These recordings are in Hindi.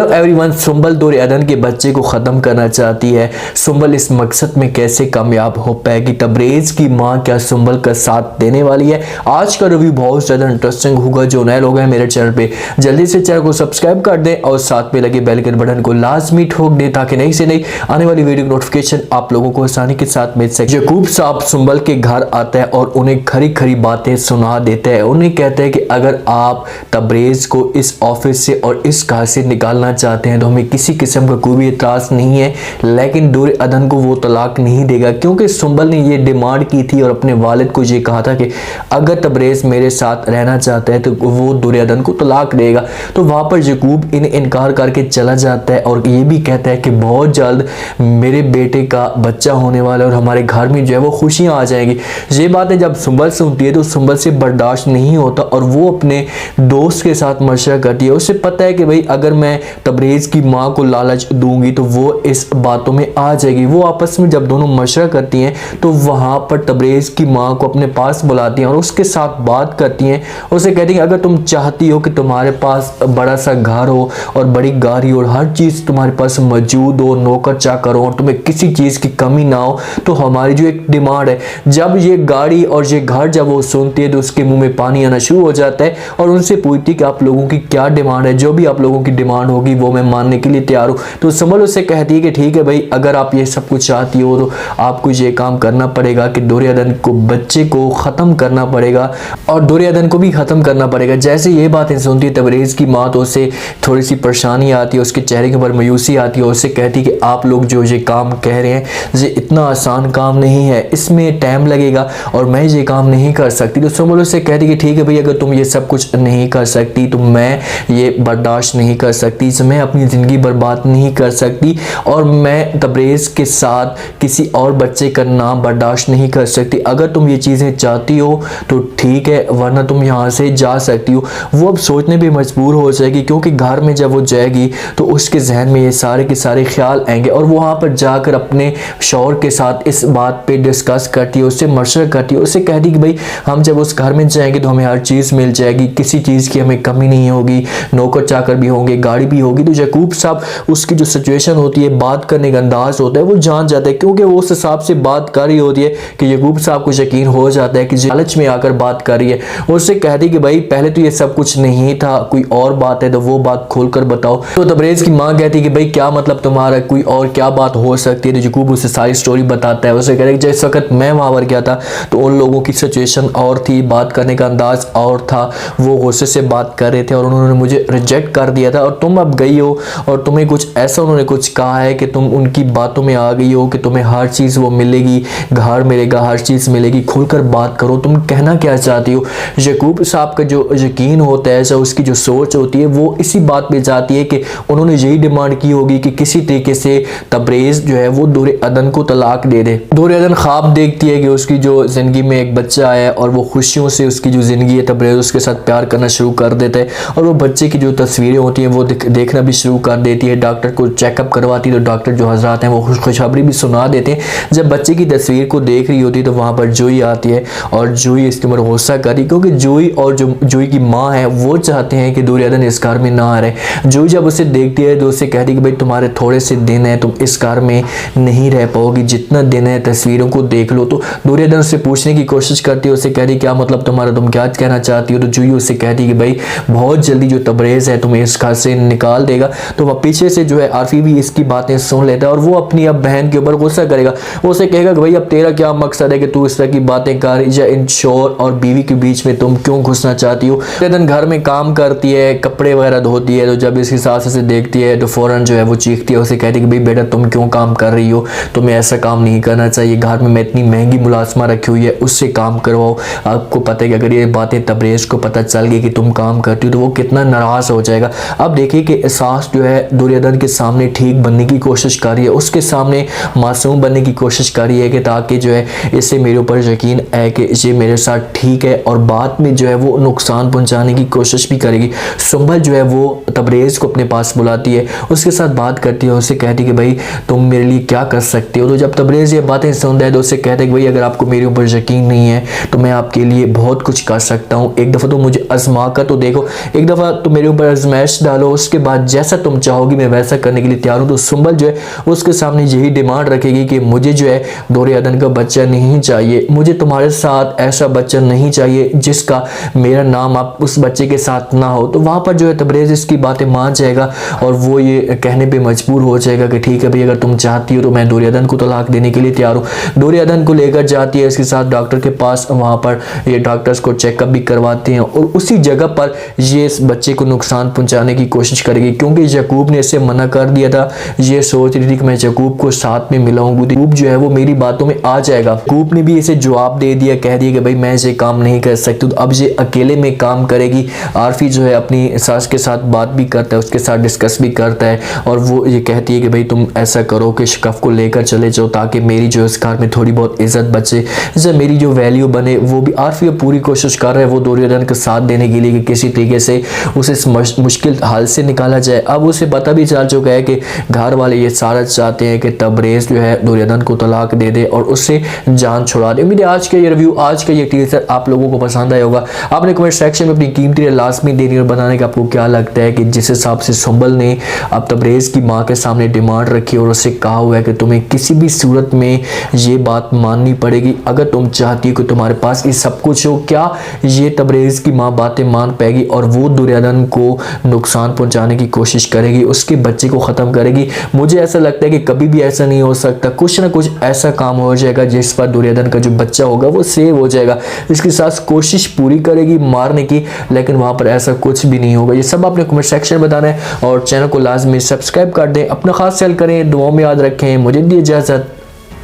एवरीवन, सुंबल दुर्योधन के बच्चे को खत्म करना चाहती है। सुंबल इस मकसद में कैसे कामयाब हो पाएगी? तबरेज की मां क्या सुंबल का साथ देने वाली है? आज का रिव्यू बहुत ज्यादा इंटरेस्टिंग होगा। जो नए लोग हैं मेरे चैनल पे, जल्दी से चैनल को सब्सक्राइब कर दें और साथ में लगे बेल के बटन को लाजमी ठोक दें ताकि नई से नई आने वाली वीडियो की नोटिफिकेशन आप लोगों को आसानी के साथ मिल सके। यकूब साहब सुंबल के घर आता है और उन्हें खरी खरी बातें सुना देता है। उन्हें कहता है कि अगर आप तबरेज को इस ऑफिस से और इस घर से निकालना चाहते हैं तो हमें किसी किस्म का कोई भी इतराज नहीं है, लेकिन दुर्योधन को वो तलाक नहीं देगा क्योंकि सुंबल ने ये डिमांड की थी और अपने वालिद को ये कहा था कि अगर तबरेज मेरे साथ रहना चाहता है तो वो दुर्योधन को तलाक देगा। तो वहां पर यकूब इन्हें इनकार करके चला जाता है और ये भी कहता है कि बहुत जल्द मेरे बेटे का बच्चा होने वाला है और हमारे घर में जो है वो खुशियां आ जाएंगी। ये बातें जब सुंबल सुनती है तो सुंबल से बर्दाश्त नहीं होता और वो अपने दोस्त के साथ मशवरा करती है। उसे पता है कि भाई अगर मैं तबरेज की मां को लालच दूंगी तो वो इस बातों में आ जाएगी। वो आपस में जब दोनों मशवरा करती हैं तो वहां पर तबरेज की मां को अपने पास बुलाती हैं और उसके साथ बात करती हैं। उसे कहती हैं अगर तुम चाहती हो कि तुम्हारे पास बड़ा सा घर हो और बड़ी गाड़ी और हर चीज तुम्हारे पास मौजूद हो, नौकर चाकर हो और तुम्हें किसी चीज की कमी ना हो, तो हमारी जो एक डिमांड है। जब ये गाड़ी और ये घर जब वो सुनती है तो उसके मुंह में पानी आना शुरू हो जाता है और उनसे पूछती कि आप लोगों की क्या डिमांड है। जो भी आप लोगों की डिमांड होगी वो मैं मानने के लिए तैयार हूं। तो सुंबल उससे कहती है कि ठीक है भाई, अगर आप ये सब कुछ चाहती हो तो आपको ये काम करना पड़ेगा कि दुर्योधन को बच्चे को खत्म करना पड़ेगा और दुर्योधन को भी खत्म करना पड़ेगा। जैसे ये बातें सुनती है तबरेज की मां तो उसे थोड़ी सी परेशानी आती है, उसके चेहरे के ऊपर मायूसी आती है। उससे कहती है कि आप लोग जो ये काम कह रहे हैं ये इतना आसान काम नहीं है, इसमें टाइम लगेगा और मैं ये काम नहीं कर सकती। तो सुंबल उससे कहती है कि ठीक है भाई, अगर तुम ये सब कुछ नहीं कर सकती तो मैं ये बर्दाश्त नहीं कर सकती, मैं अपनी ज़िंदगी बर्बाद नहीं कर सकती और मैं तबरेज के साथ किसी और बच्चे का नाम बर्दाश्त नहीं कर सकती। अगर तुम ये चीज़ें चाहती हो तो ठीक है, वरना तुम यहाँ से जा सकती हो। वो अब सोचने पे मजबूर हो जाएगी क्योंकि घर में जब वो जाएगी तो उसके जहन में ये सारे के सारे ख्याल आएंगे और वहाँ पर जाकर अपने शौहर के साथ इस बात पे डिस्कस करती है, उससे मशवरा करती है। उससे कहती कि भाई हम जब उस घर में जाएंगे तो हमें हर चीज़ मिल जाएगी, किसी चीज़ की हमें कमी नहीं होगी, नौकर चाकर भी होंगे, गाड़ी भी होगी। तो यकूब साहब उसकी जो सिचुएशन होती है, बात करने का अंदाज होता है, वो जान जाता है क्योंकि वो उस हिसाब से बात कर रही होती है कि यकूब साहब को यकीन हो जाता है कि लालच में आकर बात कर रही है। उससे कहती कि भाई पहले तो ये सब कुछ नहीं था, कोई और बात है तो वो बात खोलकर बताओ। तो तबरेज की मां कहती कि भाई क्या मतलब तुम्हारा, कोई और क्या बात हो सकती है? तो यकूब उसे सारी स्टोरी बताता है। उसे कहता है कि जिस वक्त मैं वहां पर गया था तो उन लोगों की सिचुएशन और थी, बात करने का अंदाज और था, वो गुस्से से बात कर रहे थे और उन्होंने मुझे रिजेक्ट कर दिया था और तुम अब गई हो और तुम्हें कुछ ऐसा उन्होंने कुछ कहा है कि तुम उनकी बातों में आ गई हो कि तुम्हें हर चीज़ वो मिलेगी, घर मिलेगा, हर चीज़ मिलेगी, खुलकर बात करो, तुम कहना क्या चाहती हो। यकूब साहब का जो यकीन होता है, उसकी जो सोच होती है वो इसी बात पे जाती है कि उन्होंने यही डिमांड की होगी कि किसी तरीके से तबरेज जो है वो दुर्योधन को तलाक दे दे। दुर्योधन ख्वाब देखती है कि उसकी जो ज़िंदगी में एक बच्चा आया और वो खुशियों से उसकी जो ज़िंदगी है तबरेज उसके साथ प्यार करना शुरू कर देता है और वो बच्चे की जो तस्वीरें होती हैं वो देखना भी शुरू कर देती है। डॉक्टर को चेकअप करवाती है तो डॉक्टर जो हजरात हैं वो खुशखबरी भी सुना देते हैं। जब बच्चे की तस्वीर को देख रही होती है तो वहाँ पर जूही आती है और जूही इसके ऊपर गुस्सा करी क्योंकि जूही और जो जूही की माँ है वो चाहते हैं कि दुर्योधन इस घर में ना आ रहे। जूही जब उसे देखती है तो उसे कहती है कि भाई तुम्हारे थोड़े से दिन है, तुम इस घर में नहीं रह पाओगी, जितना दिन है तस्वीरों को देख लो। तो दुर्योधन उससे पूछने की कोशिश करती है, उसे कहती क्या मतलब तुम्हारा, तुम क्या कहना चाहती हो? तो जूही उससे कहती कि भाई बहुत जल्दी जो तबरेज है तुम्हें इस घर से निकाल देगा। तो वह पीछे से जो है आरफी भी इसकी बातें सुन लेता है और वो अपनी अब बहन के ऊपर गुस्सा करेगा। वो उसे कहेगा कि भाई अब तेरा क्या मकसद है कि तू इस तरह की बातें कर, या इन शोहर और बीवी के बीच में तुम क्यों घुसना चाहती हो? दिन घर में काम करती है, कपड़े वगैरह धोती है, तो जब इसकी सास से देखती है तो फौरन जो है वो चीखती है। उसे कहती है कि भाई बेटा तुम क्यों काम कर रही हो, तुम्हें ऐसा काम नहीं करना चाहिए, घर में मैं इतनी महंगी मुलाजमा रखी हुई है उससे काम करवाओ। आपको पता है कि अगर ये बातें तबरेज को पता चल गई कि तुम काम करती हो तो वो कितना नाराज हो जाएगा। अब देखिए कि सास जो है दुर्योधन के सामने ठीक बनने की कोशिश कर रही है, उसके सामने मासूम बनने की कोशिश कर रही है कि ताकि जो है इससे मेरे ऊपर यकीन है कि ये मेरे साथ ठीक है, और बाद में जो है वो नुकसान पहुंचाने की कोशिश भी करेगी। सुंबल जो है वो तबरेज़ को अपने पास बुलाती है, उसके साथ बात करती है, उससे कहती है कि भाई तुम मेरे लिए क्या कर सकते हो। तो जब तबरेज़ ये बातें सुनता है तो उससे कहता है कि भाई अगर आपको मेरे ऊपर यकीन नहीं है तो मैं आपके लिए बहुत कुछ कर सकता हूँ, एक दफ़ा तो मुझे आजमा कर तो देखो, एक दफ़ा तो मेरे ऊपर आजमाइश डालो, उसके बाद जैसा तुम चाहोगी मैं वैसा करने के लिए तैयार हूँ। तो सुंबल जो है उसके सामने यही डिमांड रखेगी कि मुझे जो है दौरे अदन का बच्चा नहीं चाहिए, मुझे तुम्हारे साथ ऐसा बच्चा नहीं चाहिए जिसका मेरा नाम आप उस बच्चे के साथ ना हो। तो वहाँ पर जो है तबरेज़ इसकी बातें मान जाएगा और वो ये कहने पे मजबूर हो जाएगा कि ठीक है भाई अगर तुम चाहती हो तो मैं दौरे अदन को तलाक देने के लिए तैयार हूँ। दौरे अदन को लेकर जाती है इसके साथ डॉक्टर के पास, वहाँ पर ये डॉक्टर्स को चेकअप भी करवाते हैं और उसी जगह पर ये इस बच्चे को नुकसान पहुँचाने की कोशिश करेगी, क्योंकि यकूब ने इसे मना कर दिया था। ये सोच रही थी कि मैं यकूब को साथ में मिलाऊंगी, यकूब जो है वो मेरी बातों में आ जाएगा। यकूब ने भी इसे जवाब दे दिया, कह दिया कि भाई मैं ये काम नहीं कर सकती, तो अब ये अकेले में काम करेगी। आरफी जो है अपनी सास के साथ बात भी करता है, उसके साथ डिस्कस भी करता है और वो ये कहती है कि भाई तुम ऐसा करो कि शिकफ को लेकर चले जाओ ताकि मेरी जो इस घर में थोड़ी बहुत इज्जत बचे, जैसे मेरी जो वैल्यू बने। वो भी आरफी पूरी कोशिश कर रहा है वो दौरे अदन का साथ देने के लिए कि किसी तरीके से उसे इस मुश्किल हाल से निकाला जाए। अब उसे पता भी चल चुका है कि घर वाले ये सारा चाहते हैं कि तबरेज़ जो है दौरे अदन को तलाक दे दे और उससे जान छुड़ा दे। उम्मीद है आज का ये रिव्यू, आज का ये टीजर आप लोगों को पसंद आया होगा। आपने कमेंट सेक्शन में अपनी कीमती राय लाजमी देनी और बताने का आपको क्या लगता है कि जिस हिसाब से सुंबल ने अब तबरेज़ की माँ के सामने डिमांड रखी और उससे कहा हुआ है कि तुम्हें किसी भी सूरत में ये बात माननी पड़ेगी, अगर तुम चाहती हो कि तुम्हारे पास ये सब कुछ हो, क्या ये तबरेज़ की माँ बातें मान पाएगी और वो दौरे अदन को नुकसान पहुंचाने की कोशिश करेगी, उसके बच्चे को ख़त्म करेगी। मुझे ऐसा लगता है कि कभी भी ऐसा नहीं हो सकता, कुछ ना कुछ ऐसा काम हो जाएगा जिस पर दौरे अदन का जो बच्चा होगा वो सेव हो जाएगा। इसकी सास कोशिश पूरी करेगी मारने की, लेकिन वहाँ पर ऐसा कुछ भी नहीं होगा। ये सब आपने कमेंट सेक्शन में बताना है और चैनल को लाजमी सब्सक्राइब कर दें। अपना खास ख्याल करें, दुआओं में याद रखें। मुझे दी इजाज़त,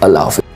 अल्लाह हाफ़िज़।